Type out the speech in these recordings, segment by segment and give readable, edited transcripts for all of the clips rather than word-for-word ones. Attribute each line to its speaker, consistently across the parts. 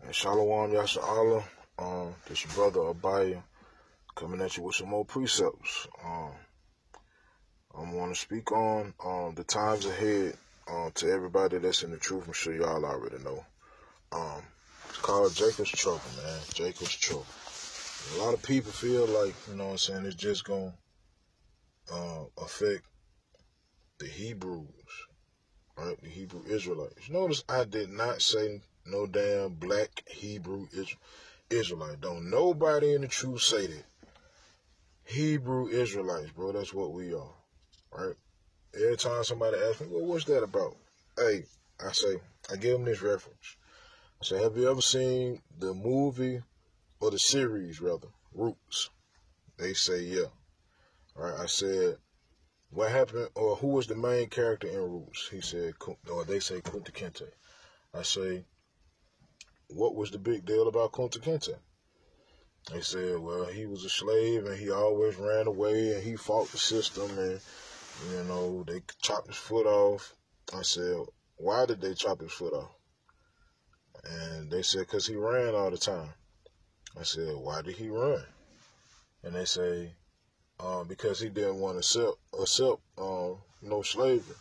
Speaker 1: And Shalom Yasha Allah, this your brother Abaya coming at you with some more precepts. I want to speak on the times ahead to everybody that's in the truth. I'm sure y'all already know. It's called Jacob's Trouble, man. Jacob's Trouble. A lot of people feel like, you know what I'm saying, it's just going to affect the Hebrews, right? The Hebrew Israelites. Notice I did not say no damn black Hebrew Israelite. Don't nobody in the truth say that. Hebrew Israelites, bro, that's what we are, right? Every time somebody asks me, well, what's that about? Hey, I give them this reference. I say, have you ever seen the movie, or the series, rather, Roots? They say, yeah. Right? I said, what happened, or who was the main character in Roots? He said, or they say Kunta Kinte. I say, what was the big deal about Kunta Kinte? They said, well, he was a slave and he always ran away and he fought the system and, you know, they chopped his foot off. I said, why did they chop his foot off? And they said, because he ran all the time. I said, why did he run? And they say, because he didn't want to accept no slavery.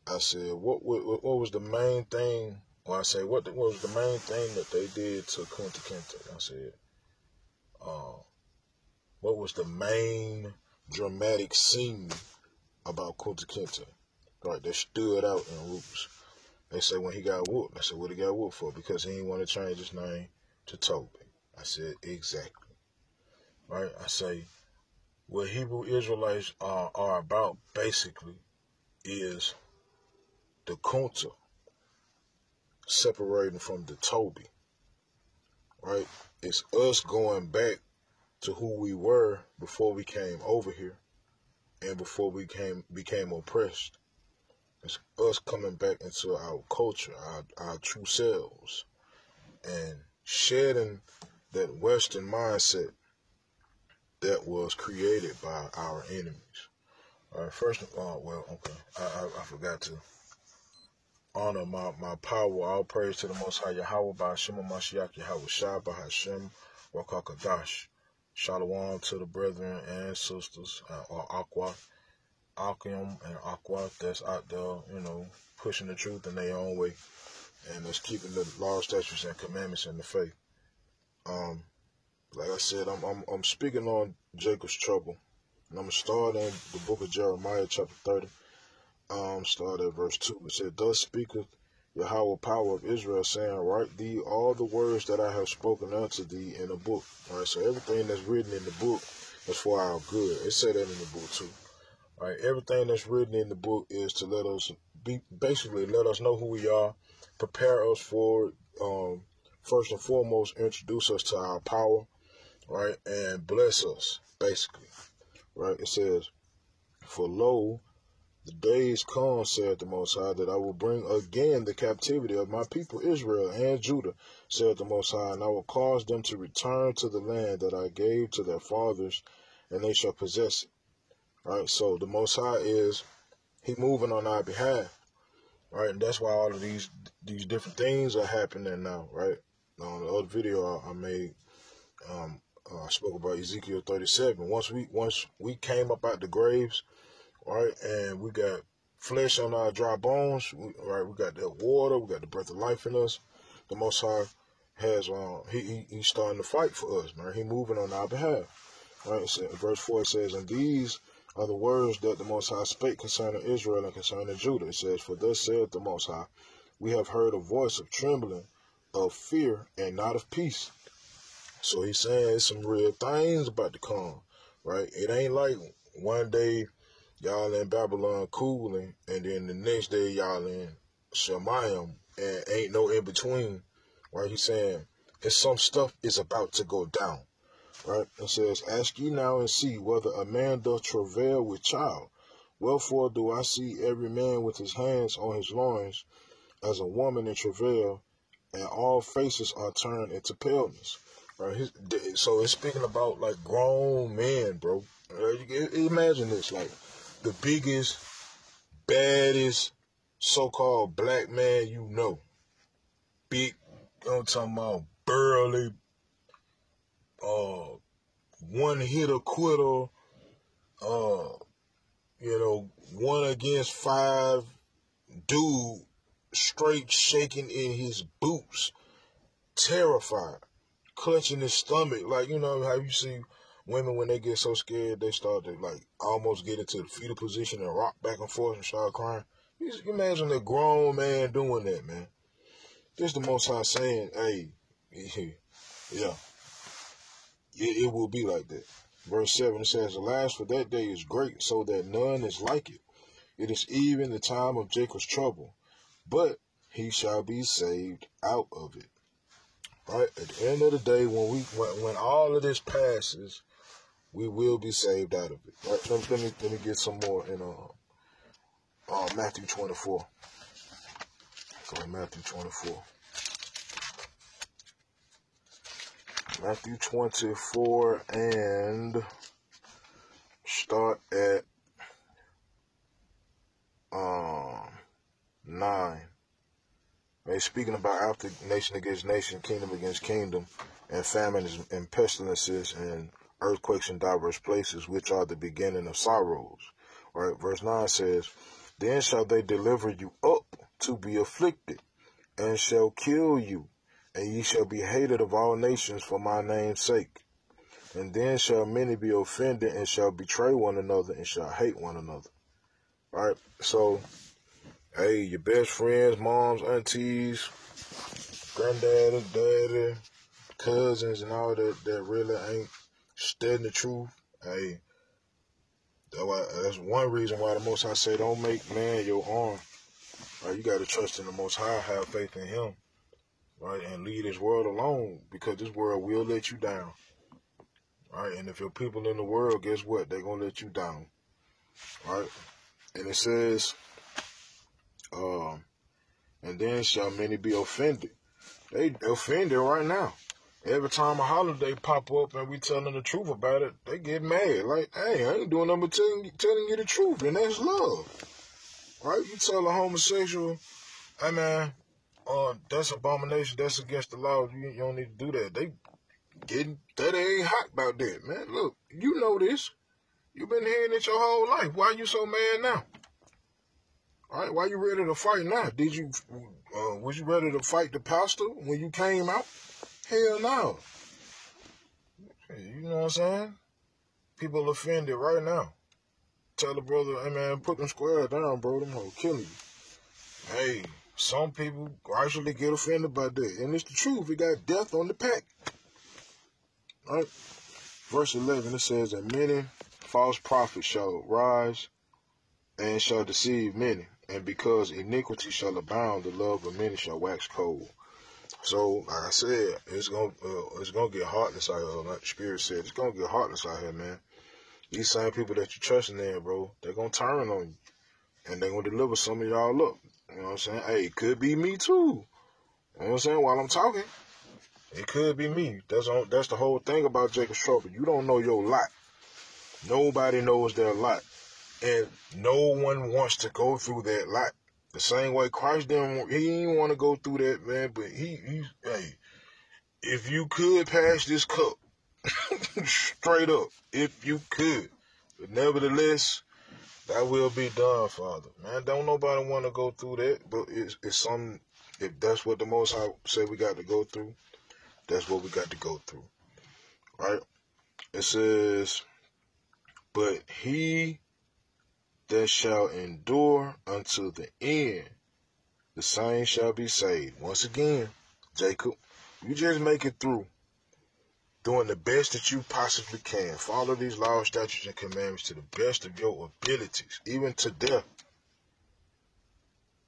Speaker 1: I said, what was the main thing? Well, I say, what was the main thing that they did to Kunta Kinte? I said, what was the main dramatic scene about Kunta Kinte? Right, that stood out in Roots. They say when he got whooped. I said, what he got whooped for? Because he didn't want to change his name to Toby. I said, exactly. Right, I say, what Hebrew Israelites are about, basically, is the Kunta separating from the Toby. Right? It's us going back to who we were before we came over here and before we became oppressed. It's us coming back into our culture, our true selves, and shedding that Western mindset that was created by our enemies. All right, first of all, I forgot to honor my power. All praise to the Most High Yahweh by Hashem Mashiach Yahweh Shai by Hashem Wakakadash. Shalom to the brethren and sisters, or Akim and Aqua that's out there, you know, pushing the truth in their own way, and that's keeping the law, statutes, and commandments in the faith. Like I said, I'm speaking on Jacob's trouble, and I'm gonna start in the book of Jeremiah, chapter 30. Start at verse 2. It said, "Thus speaketh Yahweh, power of Israel, saying, Write thee all the words that I have spoken unto thee in a book." All right, so everything that's written in the book is for our good. It said that in the book too. All right, everything that's written in the book is to let us know who we are, prepare us for it, first and foremost, introduce us to our power, right, and bless us, basically, right. It says, "For lo, the days come, saith the Most High, that I will bring again the captivity of my people Israel and Judah, saith the Most High, and I will cause them to return to the land that I gave to their fathers, and they shall possess it." Right, so the Most High he moving on our behalf, right, and that's why all of these different things are happening now, right. On the other video I made, I spoke about Ezekiel 37. Once we came up out the graves, right, and we got flesh on our dry bones, right, we got that water, we got the breath of life in us. The Most High has he's starting to fight for us, man. He moving on our behalf, right. So verse 4 says, "And these are the words that the Most High spake concerning Israel and concerning Judah." It says, "For thus saith the Most High, we have heard a voice of trembling, of fear, and not of peace." So he's saying it's some real things about to come, right? It ain't like one day y'all in Babylon cooling, and then the next day y'all in Shemayim, and ain't no in between, right? He's saying some stuff is about to go down. Right? It says, "Ask ye now and see whether a man doth travail with child. Wherefore do I see every man with his hands on his loins, as a woman in travail, and all faces are turned into paleness." Right? So it's speaking about like grown men, bro. Imagine this, like the biggest, baddest so-called black man you know. Big I'm talking about burly, one hitter quitter, you know, 1 against 5 dude straight shaking in his boots, terrified, clutching his stomach. Like, you know how you see women when they get so scared they start to like almost get into the fetal position and rock back and forth and start crying. You imagine a grown man doing that, man. This the Most High saying, hey, yeah, it will be like that. Verse 7, it says, alas, for that day is great, so that none is like it. It is even the time of Jacob's trouble, but he shall be saved out of it. Right? At the end of the day, when all of this passes, we will be saved out of it. Right? Let me get some more in Matthew 24. Go to Matthew 24. Matthew 24 and start at 9. He's speaking about after nation against nation, kingdom against kingdom, and famines and pestilences and earthquakes in diverse places, which are the beginning of sorrows. Right? Verse 9 says, then shall they deliver you up to be afflicted, and shall kill you, and ye shall be hated of all nations for my name's sake. And then shall many be offended, and shall betray one another, and shall hate one another. Right? So, hey, your best friends, moms, aunties, granddaddy, daddy, cousins, and all that really ain't studying the truth. Hey, that's one reason why the Most High say don't make man your arm. Right? You got to trust in the Most High, have faith in Him, right, and leave this world alone, because this world will let you down. Right? And if your people in the world, guess what? They're going to let you down. Right? And it says, and then shall many be offended. They offended right now. Every time a holiday pop up and we tell them the truth about it, they get mad. Like, hey, I ain't doing nothing but telling you the truth, and that's love. Right? You tell a homosexual, hey man, that's abomination, that's against the law, you don't need to do that. They ain't hot about that, man. Look, you know this. You've been hearing it your whole life. Why you so mad now? All right, why you ready to fight now? Was you ready to fight the pastor when you came out? Hell no. You know what I'm saying? People offended right now. Tell the brother, hey man, put them squares down, bro. Them hoes killing you. Hey, some people actually get offended by that. And it's the truth. We got death on the pack. All right. Verse 11, it says that many false prophets shall rise and shall deceive many. And because iniquity shall abound, the love of many shall wax cold. So, like I said, it's gonna get heartless out here. Like the Spirit said, it's gonna get heartless out here, man. These same people that you're trusting in, bro, they're gonna turn on you, and they're gonna deliver some of y'all up. You know what I'm saying? Hey, it could be me too. You know what I'm saying? While I'm talking, it could be me. That's the whole thing about Jacob's trouble. You don't know your lot. Nobody knows their lot. And no one wants to go through that lot. The same way Christ didn't want to go through that, man. But hey, if you could pass this cup, straight up, if you could. But nevertheless, that will be done, Father. Man, don't nobody want to go through that. But it's something, if that's what the Most High say we got to go through, that's what we got to go through. Right? It says, but he that shall endure unto the end, the same shall be saved. Once again, Jacob, you just make it through, doing the best that you possibly can. Follow these laws, statutes, and commandments to the best of your abilities, even to death,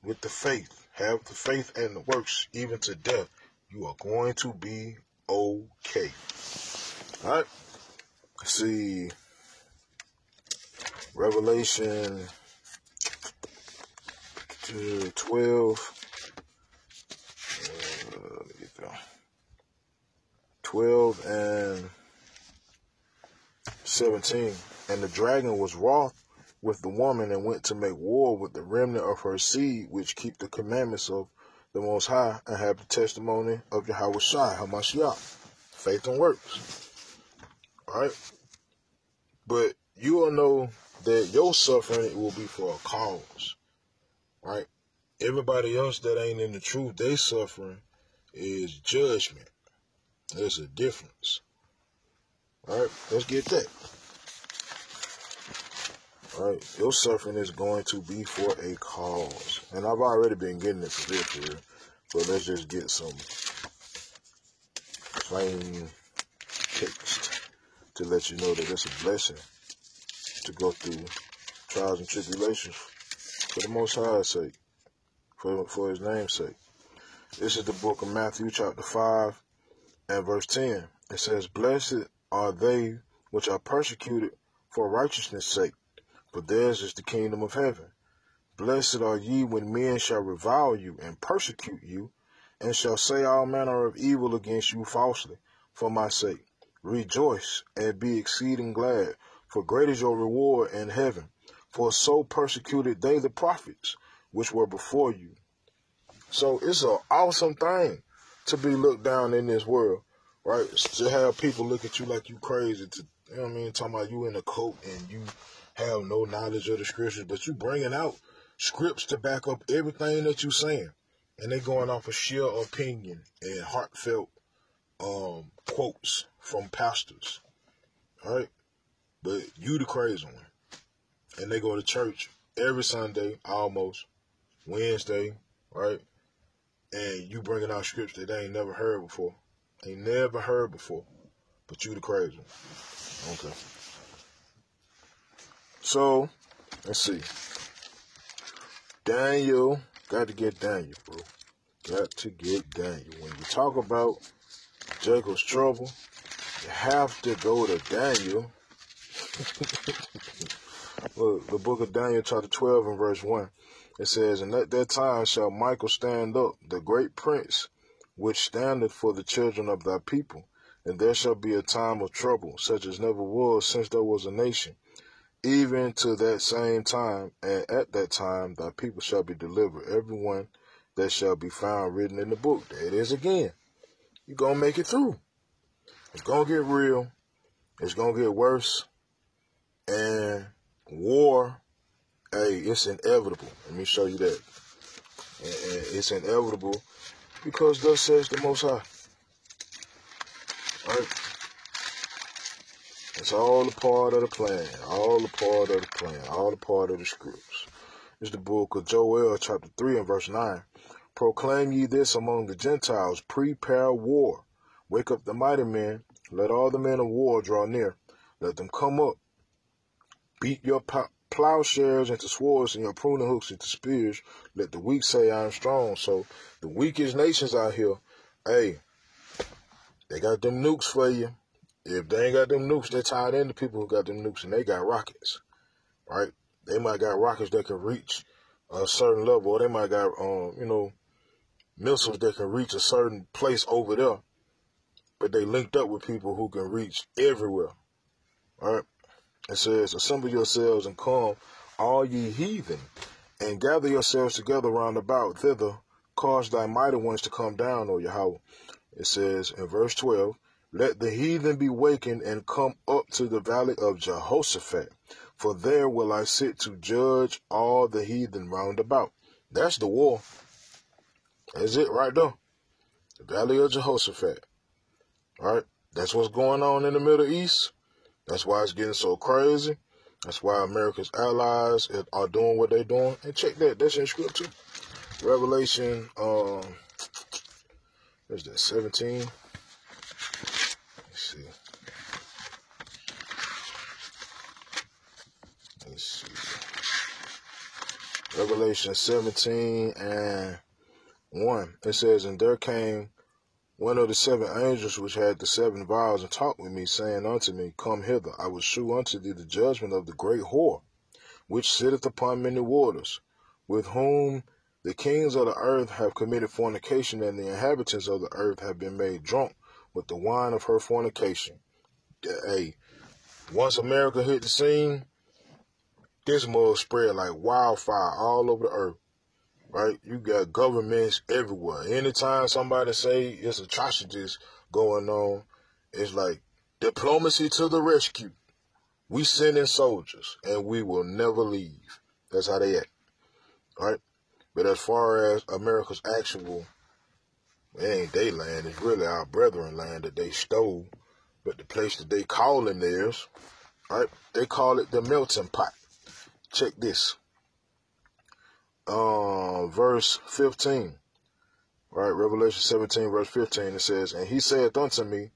Speaker 1: with the faith. Have the faith and the works, even to death. You are going to be okay. All right? See, Revelation 12. Let me get there. 12 and 17. And the dragon was wroth with the woman and went to make war with the remnant of her seed, which keep the commandments of the Most High and have the testimony of Yahweh Shai, Hamashiach, faith and works. Right? But you will know that your suffering will be for a cause. Right? Everybody else that ain't in the truth, they suffering is judgment. There's a difference. Alright, let's get that. Alright, your suffering is going to be for a cause. And I've already been getting it for real. But let's just get some plain text to let you know that it's a blessing to go through trials and tribulations for the Most High's sake, for his name's sake. This is the book of Matthew chapter 5 and verse 10. It says, "Blessed are they which are persecuted for righteousness' sake, for theirs is the kingdom of heaven. Blessed are ye when men shall revile you and persecute you, and shall say all manner of evil against you falsely, for my sake. Rejoice and be exceeding glad, for great is your reward in heaven. For so persecuted they the prophets, which were before you." So it's an awesome thing to be looked down in this world, right? To have people look at you like you crazy, to, you know what I mean, talking about you in a cult and you have no knowledge of the scriptures, but you bringing out scripts to back up everything that you're saying. And they going off of sheer opinion and heartfelt quotes from pastors, all right? But you the crazy one. And they go to church every Sunday, almost, Wednesday, right? And you bringing out scripts that they ain't never heard before. They never heard before. But you the crazy one. Okay. So, let's see. Daniel, got to get Daniel, bro. Got to get Daniel. When you talk about Jacob's trouble, you have to go to Daniel. Look, the book of Daniel, chapter 12 and verse 1. It says, "And at that time shall Michael stand up, the great prince, which standeth for the children of thy people. And there shall be a time of trouble, such as never was since there was a nation, even to that same time. And at that time thy people shall be delivered, every one that shall be found written in the book." There it is again. You're going to make it through. It's going to get real. It's going to get worse. And war, hey, it's inevitable. Let me show you that. And it's inevitable because thus says the Most High. Right? It's all a part of the plan. All a part of the plan. All a part of the scripts. It's the book of Joel, chapter 3 and verse 9. "Proclaim ye this among the Gentiles, prepare war. Wake up the mighty men. Let all the men of war draw near. Let them come up. Beat your plowshares into swords and your pruning hooks into spears. Let the weak say, I am strong." So the weakest nations out here, hey, they got them nukes for you. If they ain't got them nukes, they're tied into people who got them nukes, and they got rockets, right? They might got rockets that can reach a certain level, or they might got, missiles that can reach a certain place over there, but they linked up with people who can reach everywhere, right? It says, "Assemble yourselves and come, all ye heathen, and gather yourselves together round about thither. Cause thy mighty ones to come down, O Yahweh." It says in verse 12, "Let the heathen be wakened and come up to the valley of Jehoshaphat, for there will I sit to judge all the heathen round about." That's the war. That's it right there. The valley of Jehoshaphat. All right? That's what's going on in the Middle East. That's why it's getting so crazy. That's why America's allies are doing what they're doing. And check that. That's in scripture. Revelation, what's that, 17? Let's see. Revelation 17 and 1. It says, "And there came one of the 7 angels which had the 7 vials, and talked with me, saying unto me, Come hither, I will shew unto thee the judgment of the great whore, which sitteth upon many waters, with whom the kings of the earth have committed fornication, and the inhabitants of the earth have been made drunk with the wine of her fornication." Hey, once America hit the scene, this mug spread like wildfire all over the earth. right? You got governments everywhere. Anytime somebody say it's atrocities going on, it's like diplomacy to the rescue. We send in soldiers and we will never leave. That's how they act, right? But as far as America's actual, it ain't their land, it's really our brethren land that they stole. But the place that they calling theirs, right? They call it the melting pot. Check this. Verse 15, right? Revelation 17, verse 15, it says, "And he saith unto me,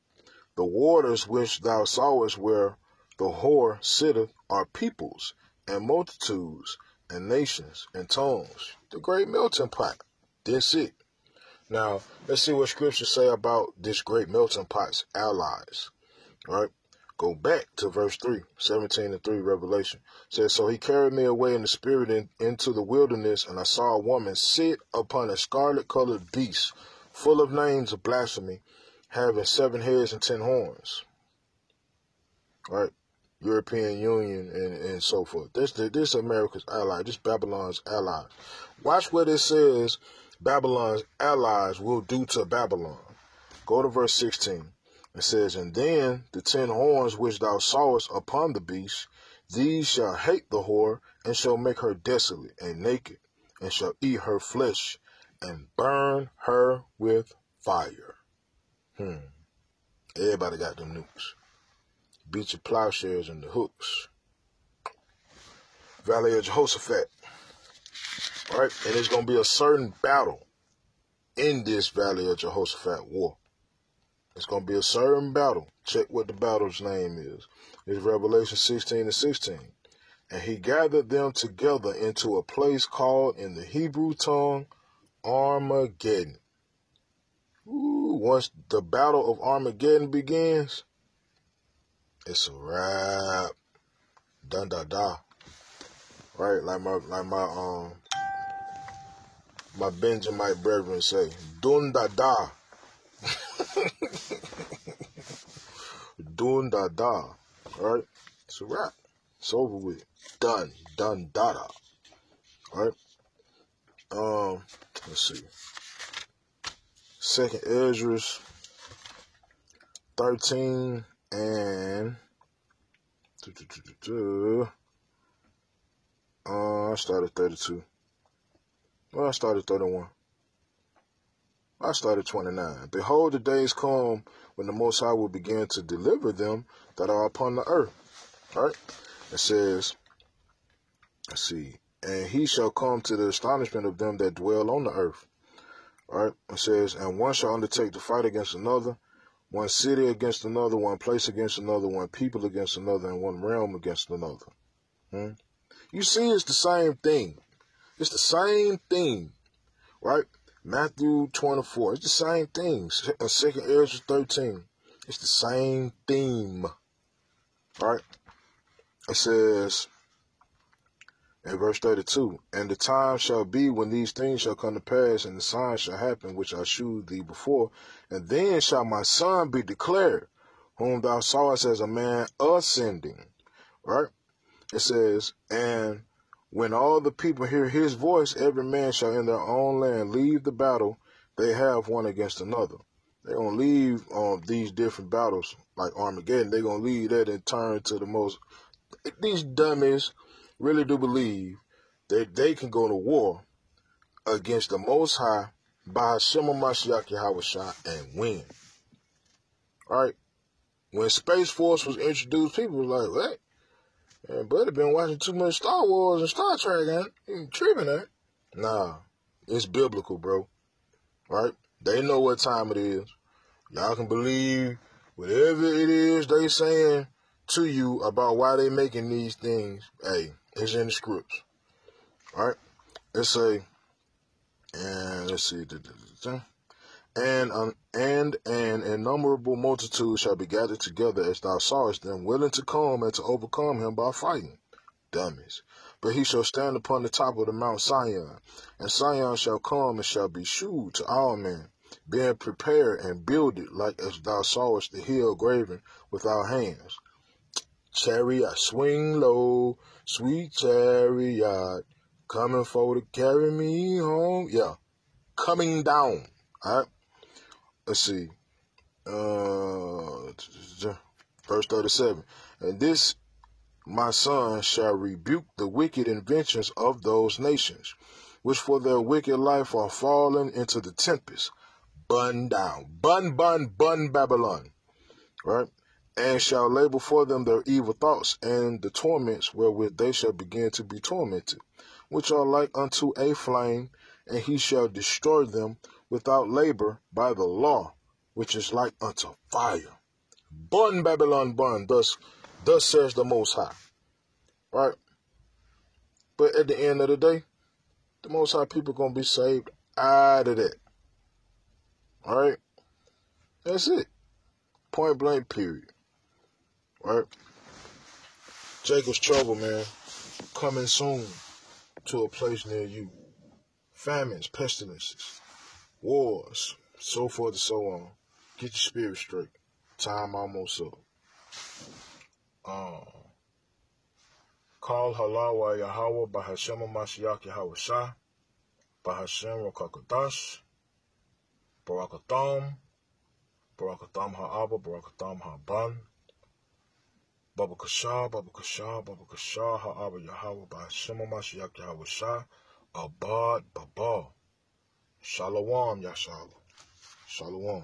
Speaker 1: the waters which thou sawest where the whore sitteth are peoples and multitudes and nations and tongues." The great melting pot. That's it. Now, let's see what scriptures say about this great melting pot's allies, right? Go back to verse 3, 17 and 3, Revelation. It says, "So he carried me away in the spirit into the wilderness, and I saw a woman sit upon a scarlet-colored beast, full of names of blasphemy, having 7 heads and 10 horns." Right? European Union and so forth. This America's ally. This Babylon's ally. Watch what it says Babylon's allies will do to Babylon. Go to verse 16. It says, "And then the 10 horns which thou sawest upon the beast, these shall hate the whore, and shall make her desolate and naked, and shall eat her flesh, and burn her with fire." Everybody got them nukes. Beat your plowshares and the hooks. Valley of Jehoshaphat. All right, and there's going to be a certain battle in this Valley of Jehoshaphat war. It's going to be a certain battle. Check what the battle's name is. It's Revelation 16 and 16. "And he gathered them together into a place called in the Hebrew tongue Armageddon." Once the battle of Armageddon begins, it's a wrap. Dun da da. Right? Like my Benjamite brethren say, dun da da. Dun da da. Alright? It's a wrap. It's over with. Done. Dun da da. Alright? Let's see. 2nd Ezra 13 and I started 32. Well, I started 31. I started 29. "Behold, the days come when the Most High will begin to deliver them that are upon the earth." All right? It says, let's see, "And he shall come to the astonishment of them that dwell on the earth." All right? It says, "And one shall undertake to fight against another, one city against another, one place against another, one people against another, and one realm against another." You see, it's the same thing. It's the same thing, right? Matthew 24, it's the same thing. 2nd Ezra 13, it's the same theme, right? It says in verse 32, "And the time shall be when these things shall come to pass, and the signs shall happen, which I shewed thee before. And then shall my son be declared, whom thou sawest as a man ascending." Right? It says, "And when all the people hear his voice, every man shall in their own land leave the battle they have one against another." They're going to leave on these different battles, like Armageddon. They're going to leave that and turn to the most... These dummies really do believe that they can go to war against the Most High by Hashem Mashiach Yahushua and win. Right? When Space Force was introduced, people were like, "What? Man, buddy been watching too much Star Wars and Star Trek, ain't he? Tripping, ain't?" Nah, it's biblical, bro. Right? They know what time it is. Y'all can believe whatever it is they saying to you about why they making these things. Hey, it's in the scripts. Right? Let's say, and let's see, and an innumerable multitude shall be gathered together as thou sawest them, willing to come and to overcome him by fighting. Dummies. But he shall stand upon the top of the Mount Sion, and Sion shall come and shall be shewed to all men, being prepared and builded like as thou sawest the hill graven with our hands. Chariot, swing low, sweet chariot, coming for to carry me home. Yeah, coming down. All right. Let's see. Verse 37. And this my son shall rebuke the wicked inventions of those nations, which for their wicked life are fallen into the tempest. Bun down. Bun Babylon. Right? And shall lay before them their evil thoughts and the torments wherewith they shall begin to be tormented, which are like unto a flame, and he shall destroy them without labor by the law, which is like unto fire. Bun Babylon, bun. Thus says the Most High. Right? But at the end of the day, the Most High people going to be saved out of that. All right? That's it. Point blank, period. Right? Jacob's trouble, man. Coming soon to a place near you. Famines, pestilences, wars, so forth and so on. Get your spirit straight. Time almost up. Call Halawa Yahweh Bahashem Mashiach Yahweh Shah Bahashem Rakakadash Barakatham Ha'aba Barakatham Ha'ban Babakashah Ha'aba Yahweh Bahashem Mashiach Yahweh Shah Abad Baba Shalom Yashala Shalom.